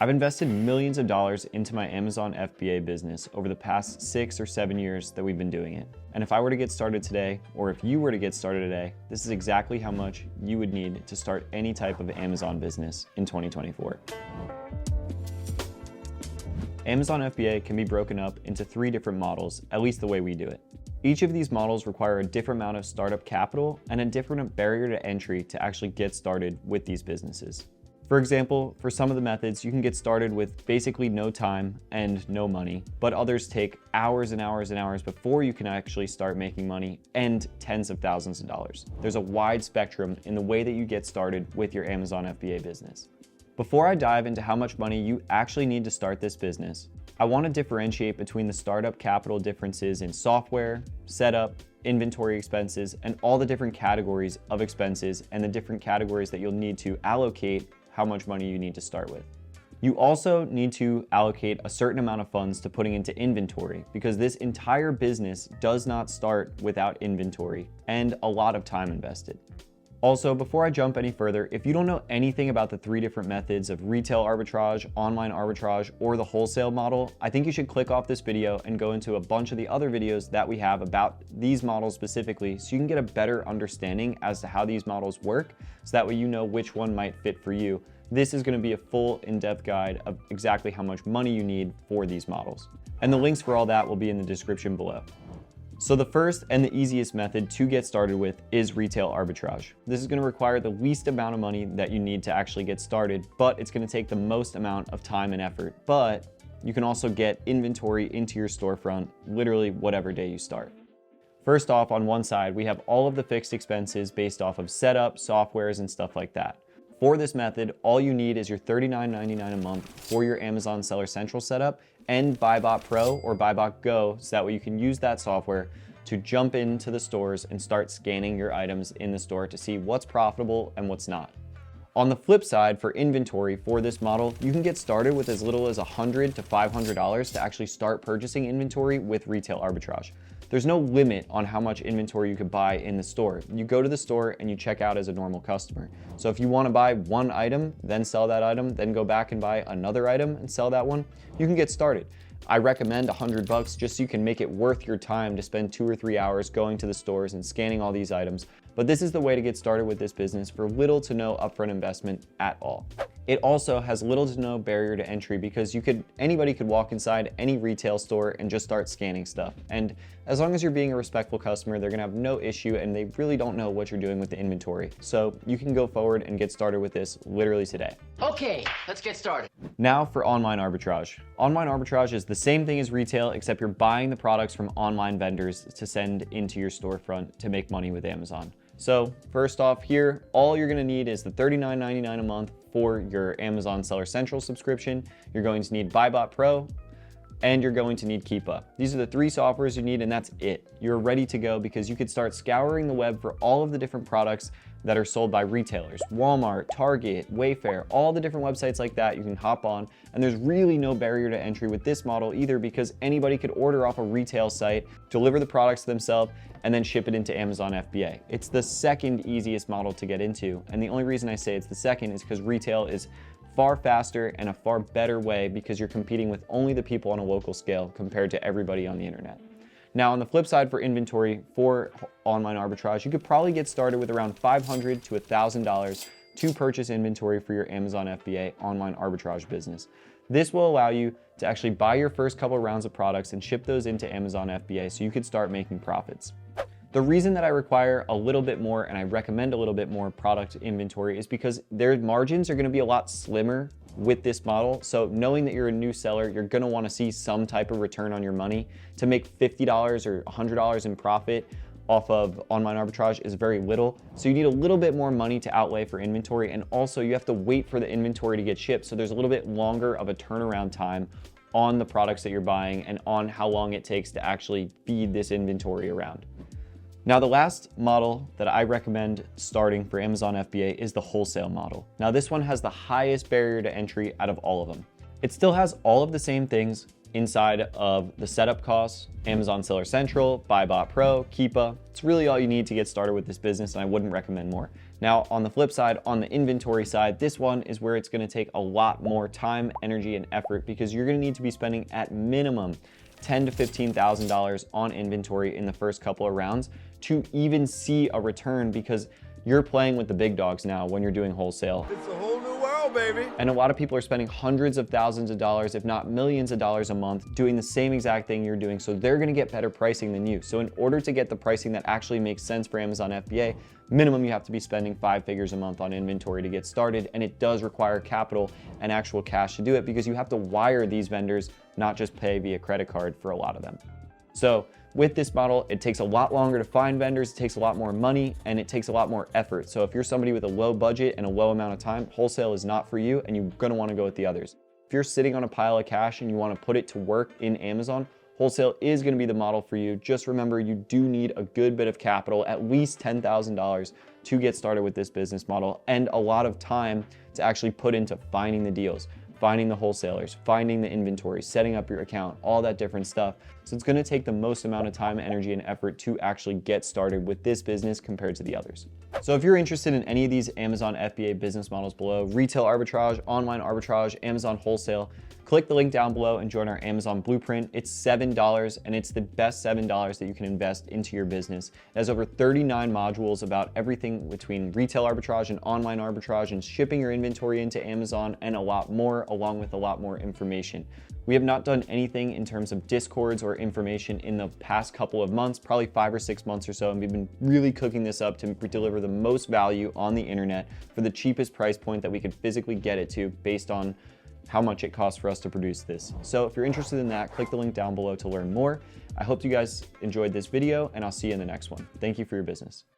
I've invested millions of dollars into my Amazon FBA business over the past 6 or 7 years that we've been doing it. And if I were to get started today, or if you were to get started today, this is exactly how much you would need to start any type of Amazon business in 2024. Amazon FBA can be broken up into 3 different models, at least the way we do it. Each of these models require a different amount of startup capital and a different barrier to entry to actually get started with these businesses. For example, for some of the methods, you can get started with basically no time and no money, but others take hours and hours and hours before you can actually start making money and tens of thousands of dollars. There's a wide spectrum in the way that you get started with your Amazon FBA business. Before I dive into how much money you actually need to start this business, I want to differentiate between the startup capital differences in software, setup, inventory expenses, and all the different categories of expenses and the different categories that you'll need to allocate how much money you need to start with. You also need to allocate a certain amount of funds to putting into inventory because this entire business does not start without inventory and a lot of time invested. Also, before I jump any further, if you don't know anything about the 3 different methods of retail arbitrage, online arbitrage, or the wholesale model, I think you should click off this video and go into a bunch of the other videos that we have about these models specifically so you can get a better understanding as to how these models work so that way you know which one might fit for you. This is going to be a full in-depth guide of exactly how much money you need for these models. And the links for all that will be in the description below. So the first and the easiest method to get started with is retail arbitrage. This is going to require the least amount of money that you need to actually get started, but it's going to take the most amount of time and effort. But you can also get inventory into your storefront literally whatever day you start. First off, on one side, we have all of the fixed expenses based off of setup, softwares, and stuff like that. For this method, all you need is your $39.99 a month for your Amazon Seller Central setup and BuyBot Pro or BuyBot Go, so that way you can use that software to jump into the stores and start scanning your items in the store to see what's profitable and what's not. On the flip side, for inventory for this model, you can get started with as little as $100 to $500 to actually start purchasing inventory with retail arbitrage. There's no limit on how much inventory you could buy in the store. You go to the store and you check out as a normal customer. So if you want to buy one item, then sell that item, then go back and buy another item and sell that one, you can get started. I recommend $100 just so you can make it worth your time to spend 2 or 3 hours going to the stores and scanning all these items. But this is the way to get started with this business for little to no upfront investment at all. It also has little to no barrier to entry because anybody could walk inside any retail store and just start scanning stuff. And as long as you're being a respectful customer, they're gonna have no issue and they really don't know what you're doing with the inventory. So you can go forward and get started with this literally today. Okay, let's get started. Now for online arbitrage. Online arbitrage is the same thing as retail, except you're buying the products from online vendors to send into your storefront to make money with Amazon. So first off here, all you're gonna need is the $39.99 a month for your Amazon Seller Central subscription. You're going to need BuyBot Pro, and you're going to need Keepa. These are the 3 softwares you need, and that's it. You're ready to go because you could start scouring the web for all of the different products that are sold by retailers. Walmart, Target, Wayfair, all the different websites like that you can hop on, and there's really no barrier to entry with this model either because anybody could order off a retail site, deliver the products themselves, and then ship it into Amazon FBA. It's the second easiest model to get into, and the only reason I say it's the second is because retail is far faster and a far better way because you're competing with only the people on a local scale compared to everybody on the internet. Now on the flip side for inventory for online arbitrage, you could probably get started with around $500 to $1,000 to purchase inventory for your Amazon FBA online arbitrage business. This will allow you to actually buy your first couple rounds of products and ship those into Amazon FBA so you could start making profits. The reason that I require a little bit more and I recommend a little bit more product inventory is because their margins are going to be a lot slimmer with this model. So knowing that you're a new seller, you're going to want to see some type of return on your money. To make $50 or $100 in profit off of online arbitrage is very little. So you need a little bit more money to outlay for inventory, and also you have to wait for the inventory to get shipped. So there's a little bit longer of a turnaround time on the products that you're buying and on how long it takes to actually feed this inventory around. Now, the last model that I recommend starting for Amazon FBA is the wholesale model. Now, this one has the highest barrier to entry out of all of them. It still has all of the same things, inside of the setup costs, Amazon Seller Central, Buy Bot Pro, Keepa. It's really all you need to get started with this business, and I wouldn't recommend more. Now, on the flip side, on the inventory side, this one is where it's gonna take a lot more time, energy, and effort because you're gonna need to be spending at minimum $10,000 to $15,000 on inventory in the first couple of rounds to even see a return, because you're playing with the big dogs now when you're doing wholesale. It's a whole new world, baby. And a lot of people are spending hundreds of thousands of dollars, if not millions of dollars a month, doing the same exact thing you're doing. So they're gonna get better pricing than you. So in order to get the pricing that actually makes sense for Amazon FBA, minimum you have to be spending 5 figures a month on inventory to get started. And it does require capital and actual cash to do it, because you have to wire these vendors, not just pay via credit card for a lot of them. So with this model, it takes a lot longer to find vendors, it takes a lot more money, and it takes a lot more effort. So if you're somebody with a low budget and a low amount of time, wholesale is not for you, and you're gonna wanna go with the others. If you're sitting on a pile of cash and you wanna put it to work in Amazon, wholesale is gonna be the model for you. Just remember, you do need a good bit of capital, at least $10,000 to get started with this business model, and a lot of time to actually put into finding the deals, finding the wholesalers, finding the inventory, setting up your account, all that different stuff. So it's gonna take the most amount of time, energy, and effort to actually get started with this business compared to the others. So if you're interested in any of these Amazon FBA business models below, retail arbitrage, online arbitrage, Amazon wholesale, click the link down below and join our Amazon Blueprint. It's $7, and it's the best $7 that you can invest into your business. It has over 39 modules about everything between retail arbitrage and online arbitrage and shipping your inventory into Amazon, and a lot more, along with a lot more information. We have not done anything in terms of discords or information in the past couple of months, probably 5 or 6 months or so, and we've been really cooking this up to deliver the most value on the internet for the cheapest price point that we could physically get it to, based on how much it costs for us to produce this. So if you're interested in that, click the link down below to learn more. I hope you guys enjoyed this video, and I'll see you in the next one. Thank you for your business.